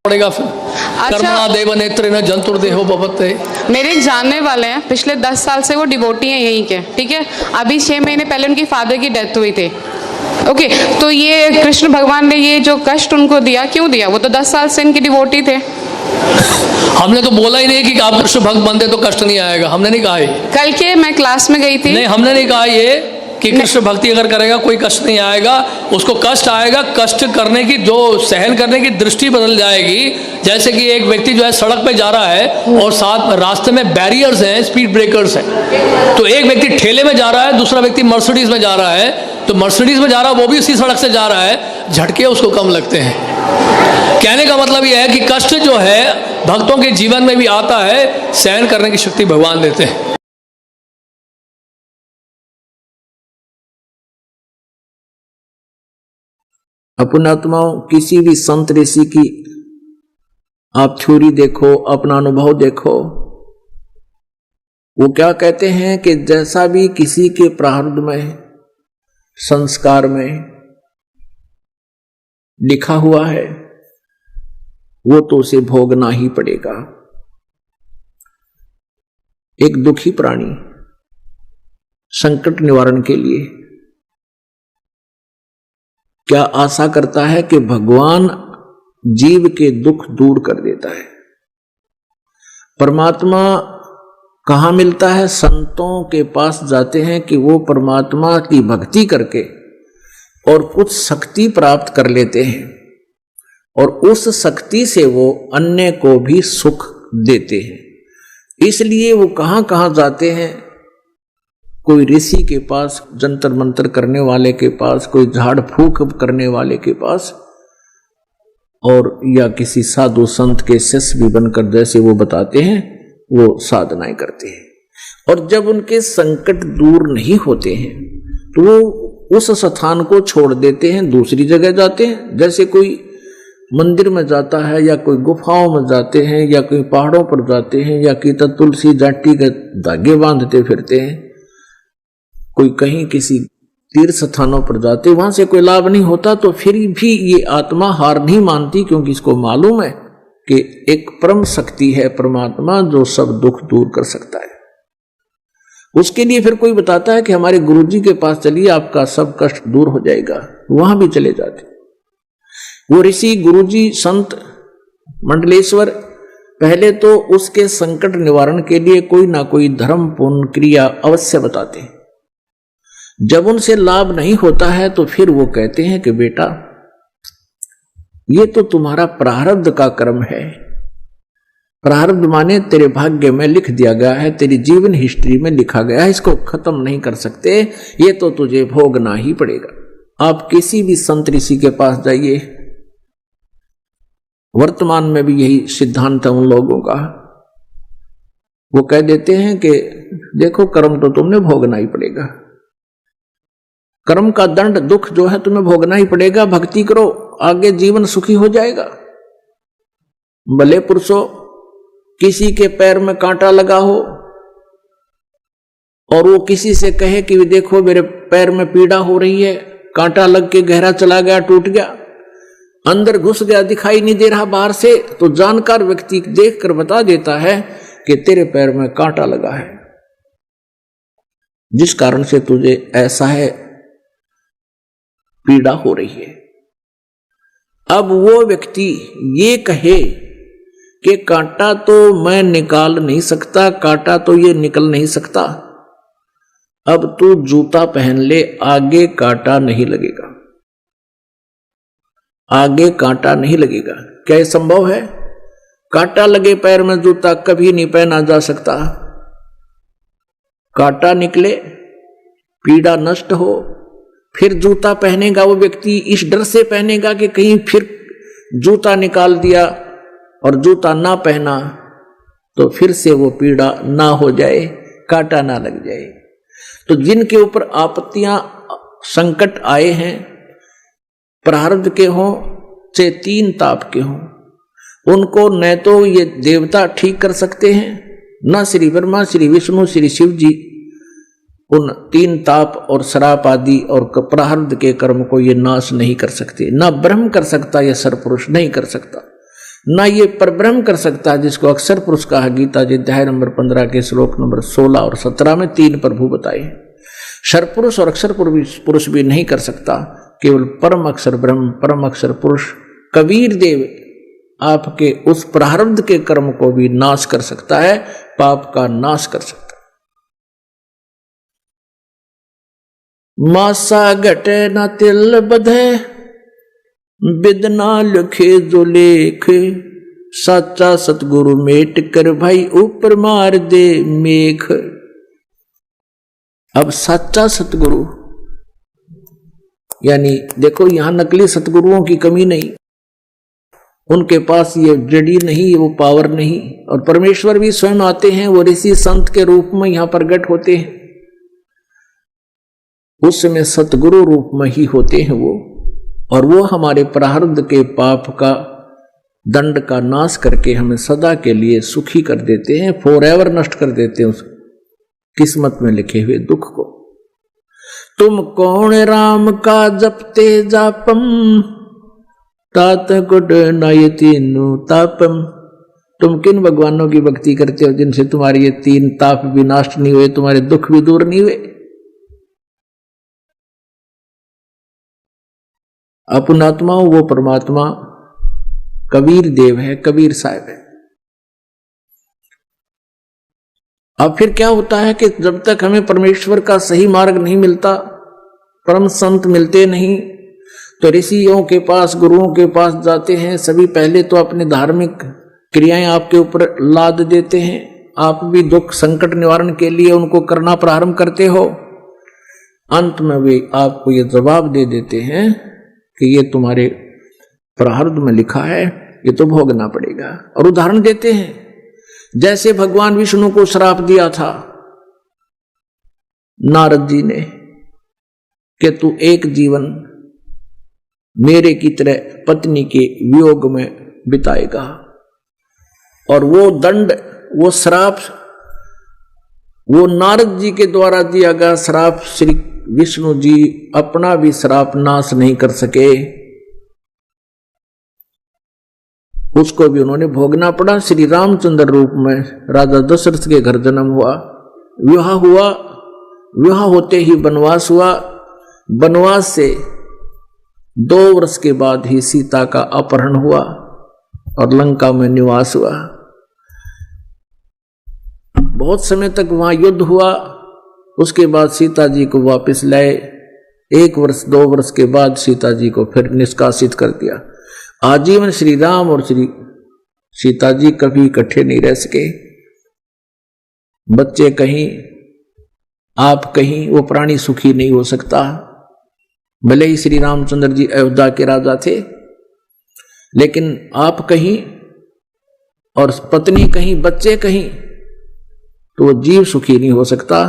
पड़ेगा फिर। कर्मणा देव नेत्रेण जंतुर्देहो भवते। मेरे एक जानने वाले हैं, पिछले 10 साल से वो डिवोटी हैं यहीं के, ठीक है। अभी 6 महीने पहले उनकी फादर की डेथ हुई थी। ओके, तो ये कृष्ण भगवान ने ये जो कष्ट उनको दिया, क्यों दिया? वो तो 10 साल से इनकी डिवोटी थे। हमने तो बोला ही नहीं कि आप कृष्ण भक्त बनते तो कष्ट नहीं आएगा, हमने नहीं कहा ये। कल के मैं क्लास में गई थी। नहीं, हमने नहीं कहा ये कि कृष्ण भक्ति अगर करेगा कोई कष्ट नहीं आएगा। उसको कष्ट आएगा, कष्ट करने की जो सहन करने की दृष्टि बदल जाएगी। जैसे कि एक व्यक्ति जो है सड़क पे जा रहा है और साथ रास्ते में बैरियर्स हैं, स्पीड ब्रेकर्स हैं, तो एक व्यक्ति ठेले में जा रहा है, दूसरा व्यक्ति मर्सिडीज में जा रहा है। तो मर्सिडीज में जा रहा है वो भी उसी सड़क से जा रहा है, झटके उसको कम लगते हैं। कहने का मतलब यह है कि कष्ट जो है भक्तों के जीवन में भी आता है, सहन करने की शक्ति भगवान देते हैं। अपनात्माओं, किसी भी संत ऋषि की आप थ्योरी देखो, अपना अनुभव देखो, वो क्या कहते हैं कि जैसा भी किसी के प्रारब्ध में, संस्कार में लिखा हुआ है वो तो उसे भोगना ही पड़ेगा। एक दुखी प्राणी संकट निवारण के लिए क्या आशा करता है कि भगवान जीव के दुख दूर कर देता है। परमात्मा कहाँ मिलता है? संतों के पास जाते हैं कि वो परमात्मा की भक्ति करके और कुछ शक्ति प्राप्त कर लेते हैं और उस शक्ति से वो अन्य को भी सुख देते हैं। इसलिए वो कहाँ कहाँ जाते हैं? कोई ऋषि के पास, जंतर मंतर करने वाले के पास, कोई झाड़ फूक करने वाले के पास, और या किसी साधु संत के शिष्य भी बनकर जैसे वो बताते हैं वो साधनाएं करते हैं। और जब उनके संकट दूर नहीं होते हैं तो वो उस स्थान को छोड़ देते हैं, दूसरी जगह जाते हैं। जैसे कोई मंदिर में जाता है या कोई गुफाओं में जाते हैं या कोई पहाड़ों पर जाते हैं या कि तुलसी जाटी के धागे बांधते फिरते हैं, कोई कहीं किसी तीर्थ स्थानों पर जाते, वहां से कोई लाभ नहीं होता, तो फिर भी ये आत्मा हार नहीं मानती, क्योंकि इसको मालूम है कि एक परम शक्ति है परमात्मा जो सब दुख दूर कर सकता है। उसके लिए फिर कोई बताता है कि हमारे गुरुजी के पास चलिए, आपका सब कष्ट दूर हो जाएगा, वहां भी चले जाते। वो ऋषि, गुरुजी, संत, मंडलेश्वर पहले तो उसके संकट निवारण के लिए कोई ना कोई धर्म पूर्ण क्रिया अवश्य बताते हैं। जब उनसे लाभ नहीं होता है तो फिर वो कहते हैं कि बेटा ये तो तुम्हारा प्रारब्ध का कर्म है। प्रारब्ध माने तेरे भाग्य में लिख दिया गया है, तेरी जीवन हिस्ट्री में लिखा गया है, इसको खत्म नहीं कर सकते, ये तो तुझे भोगना ही पड़ेगा। आप किसी भी संत ऋषि के पास जाइए, वर्तमान में भी यही सिद्धांत है उन लोगों का। वो कह देते हैं कि देखो कर्म तो तुमने भोगना ही पड़ेगा, कर्म का दंड दुख जो है तुम्हें भोगना ही पड़ेगा। भक्ति करो, आगे जीवन सुखी हो जाएगा। भले पुरुषों, किसी के पैर में कांटा लगा हो और वो किसी से कहे कि देखो मेरे पैर में पीड़ा हो रही है, कांटा लग के गहरा चला गया, टूट गया, अंदर घुस गया, दिखाई नहीं दे रहा बाहर से, तो जानकार व्यक्ति देखकर बता देता है कि तेरे पैर में कांटा लगा है, जिस कारण से तुझे ऐसा है, पीड़ा हो रही है। अब वो व्यक्ति ये कहे कि कांटा तो मैं निकाल नहीं सकता, कांटा तो ये निकल नहीं सकता, अब तू जूता पहन ले, आगे कांटा नहीं लगेगा, आगे कांटा नहीं लगेगा। क्या ये संभव है? कांटा लगे पैर में जूता कभी नहीं पहना जा सकता। कांटा निकले, पीड़ा नष्ट हो, फिर जूता पहनेगा वो व्यक्ति, इस डर से पहनेगा कि कहीं फिर जूता निकाल दिया और जूता ना पहना तो फिर से वो पीड़ा ना हो जाए, कांटा ना लग जाए। तो जिनके ऊपर आपत्तियां, संकट आए हैं, प्रारब्ध के हों चाहे तीन ताप के हों, उनको न तो ये देवता ठीक कर सकते हैं, न श्री ब्रह्मा, श्री विष्णु, श्री शिव जी उन 3 ताप और श्राप आदि और प्रारब्ध के कर्म को ये नाश नहीं कर सकते। न ब्रह्म कर सकता, यह सरपुरुष नहीं कर सकता, न ये परब्रह्म कर सकता जिसको अक्षर पुरुष कहा। गीता जी अध्याय नंबर 15 के श्लोक नंबर 16 और 17 में 3 प्रभु बताए। सरपुरुष और अक्षर पुरुष भी नहीं कर सकता, केवल परम अक्षर ब्रह्म, परम अक्षर पुरुष कबीर देव आपके उस प्रारब्ध के कर्म को भी नाश कर सकता है, पाप का नाश कर सकता है। मासा घटे न तिल बधे, बिदना लिखे जो लेख, साचा सतगुरु मेट कर भाई ऊपर मार दे मेघ। अब सच्चा सतगुरु यानी देखो यहां नकली सतगुरुओं की कमी नहीं, उनके पास ये जड़ी नहीं, वो पावर नहीं, और परमेश्वर भी स्वयं आते हैं, वो ऋषि संत के रूप में यहां प्रकट होते हैं, उस समय सतगुरु रूप में ही होते हैं वो, और वो हमारे प्रारब्ध के पाप का दंड का नाश करके हमें सदा के लिए सुखी कर देते हैं, फॉरएवर नष्ट कर देते हैं उस किस्मत में लिखे हुए दुख को। तुम कौन राम का जपते जापम, तात गुड नयतीनु तापम। तुम किन भगवानों की भक्ति करते हो जिनसे तुम्हारे ये 3 ताप भी नष्ट नहीं हुए, तुम्हारे दुख भी दूर नहीं हुए। अपनात्मा वो परमात्मा कबीर देव है, कबीर साहब है। अब फिर क्या होता है कि जब तक हमें परमेश्वर का सही मार्ग नहीं मिलता, परम संत मिलते नहीं, तो ऋषियों के पास, गुरुओं के पास जाते हैं। सभी पहले तो अपनी धार्मिक क्रियाएं आपके ऊपर लाद देते हैं, आप भी दुख संकट निवारण के लिए उनको करना प्रारंभ करते हो। अंत में वे आपको ये जवाब दे देते हैं कि ये तुम्हारे प्रारब्ध में लिखा है, ये तो भोगना पड़ेगा। और उदाहरण देते हैं, जैसे भगवान विष्णु को श्राप दिया था नारद जी ने कि तू एक जीवन मेरे की तरह पत्नी के वियोग में बिताएगा, और वो दंड, वो श्राप, वो नारद जी के द्वारा दिया गया श्राप, श्री विष्णु जी अपना भी श्राप नाश नहीं कर सके, उसको भी उन्होंने भोगना पड़ा। श्री रामचंद्र रूप में राजा दशरथ के घर जन्म हुआ, विवाह हुआ, विवाह होते ही वनवास हुआ, वनवास से 2 वर्ष के बाद ही सीता का अपहरण हुआ और लंका में निवास हुआ। बहुत समय तक वहां युद्ध हुआ, उसके बाद सीता जी को वापस लाए। 1 वर्ष 2 वर्ष के बाद सीता जी को फिर निष्कासित कर दिया। आजीवन श्री राम और श्री सीता जी कभी इकट्ठे नहीं रह सके, बच्चे कहीं आप कहीं, वो प्राणी सुखी नहीं हो सकता। भले ही श्री रामचंद्र जी अयोध्या के राजा थे, लेकिन आप कहीं और पत्नी कहीं, बच्चे कहीं, तो वो जीव सुखी नहीं हो सकता।